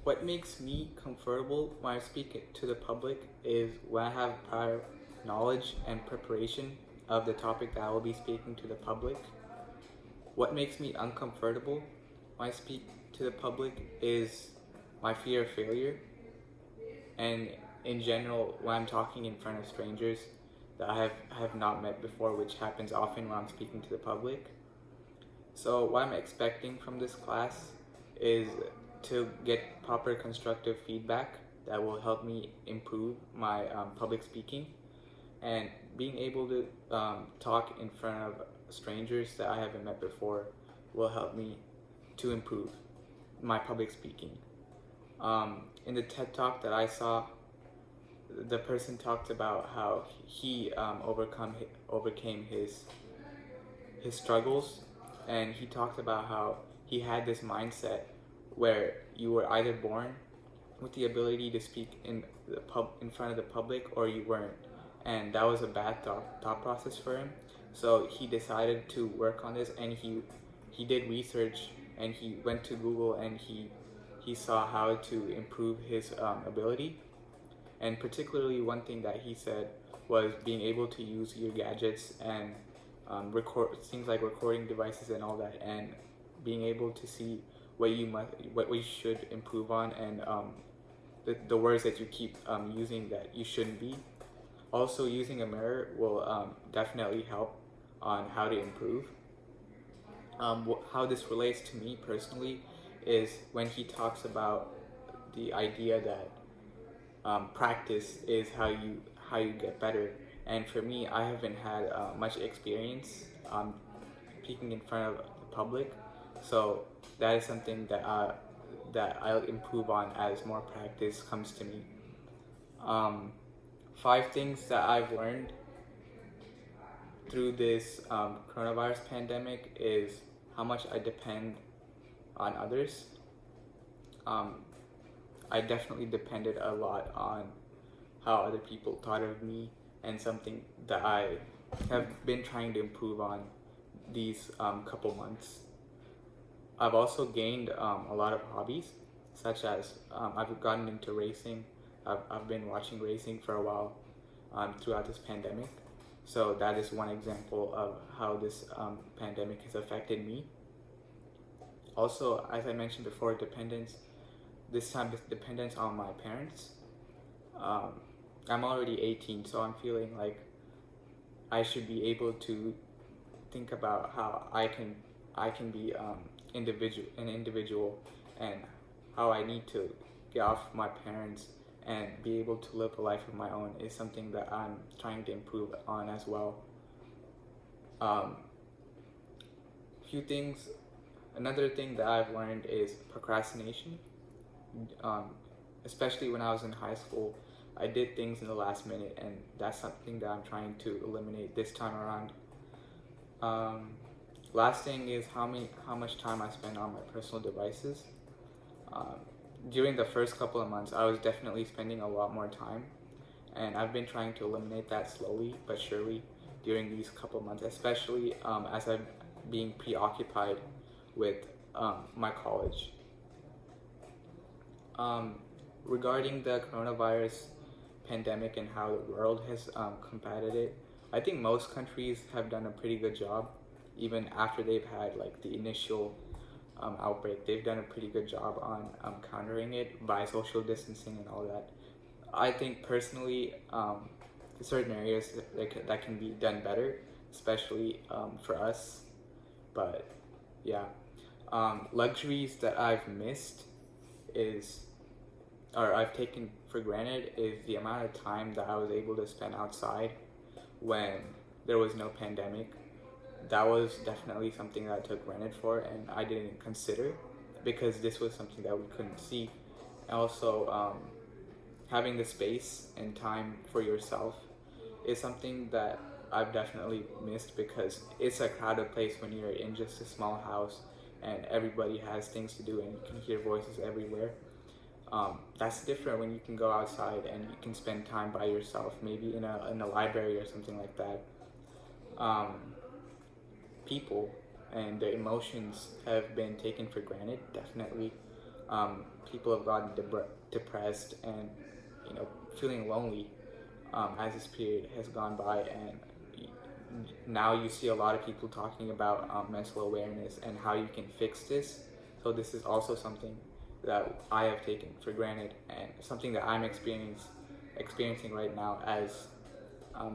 What makes me comfortable when I speak to the public is when I have prior knowledge and preparation of the topic that I will be speaking to the public. What makes me uncomfortable when I speak to the public is my fear of failure, and in general, when I'm talking in front of strangers that I have not met before, which happens often when I'm speaking to the public. So what I'm expecting from this class is to get proper constructive feedback that will help me improve my public speaking, and being able to talk in front of strangers that I haven't met before will help me to improve my public speaking. In the TED Talk that I saw, the person talked about how he overcame his struggles, and he talked about how he had this mindset where you were either born with the ability to speak in front of the public, or you weren't, and that was a bad thought process for him. So he decided to work on this, and he did research, and he went to Google, and he saw how to improve his ability. And particularly one thing that he said was being able to use your gadgets and record things like recording devices and all that, and being able to see what you should improve on, and the words that you keep using that you shouldn't be. Also, using a mirror will definitely help on how to improve. How this relates to me personally is when he talks about the idea that practice is how you get better. And for me, I haven't had much experience speaking in front of the public, so that is something that I'll improve on as more practice comes to me. 5 things that I've learned through this coronavirus pandemic is how much I depend on others. I definitely depended a lot on how other people thought of me, and something that I have been trying to improve on these couple months. I've also gained a lot of hobbies, such as I've gotten into racing. I've been watching racing for a while throughout this pandemic. So that is one example of how this pandemic has affected me. Also, as I mentioned before, this time dependence on my parents. I'm already 18, so I'm feeling like I should be able to think about how I can be an individual, and how I need to get off my parents and be able to live a life of my own is something that I'm trying to improve on as well. Few things. Another thing that I've learned is procrastination. Especially when I was in high school, I did things in the last minute, and that's something that I'm trying to eliminate this time around. Last thing is how much time I spend on my personal devices. During the first couple of months, I was definitely spending a lot more time, and I've been trying to eliminate that slowly but surely during these couple of months, especially as I'm being preoccupied with my college. Regarding the coronavirus pandemic and how the world has combated it, I think most countries have done a pretty good job. Even after they've had like the initial outbreak, they've done a pretty good job on countering it by social distancing and all that. I think personally, certain areas that can be done better, especially for us. But yeah, luxuries that I've missed or I've taken for granted is the amount of time that I was able to spend outside when there was no pandemic. That was definitely something that I took granted for, and I didn't consider, because this was something that we couldn't see. And also, having the space and time for yourself is something that I've definitely missed, because it's a crowded place when you're in just a small house and everybody has things to do and you can hear voices everywhere. That's different when you can go outside and you can spend time by yourself, maybe in a library or something like that. People and their emotions have been taken for granted, definitely. people have gotten depressed and feeling lonely as this period has gone by, and now you see a lot of people talking about mental awareness and how you can fix this. So this is also something that I have taken for granted, and something that I'm experiencing right now, as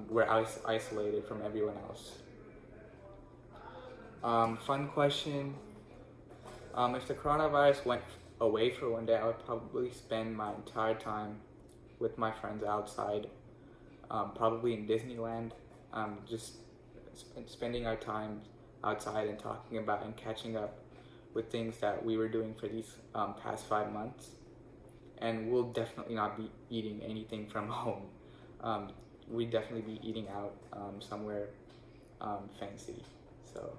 we're isolated from everyone else. Fun question. If the coronavirus went away for one day, I would probably spend my entire time with my friends outside, probably in Disneyland, just spending our time outside and talking about and catching up with things that we were doing for these past 5 months. And we'll definitely not be eating anything from home. We'd definitely be eating out somewhere fancy. So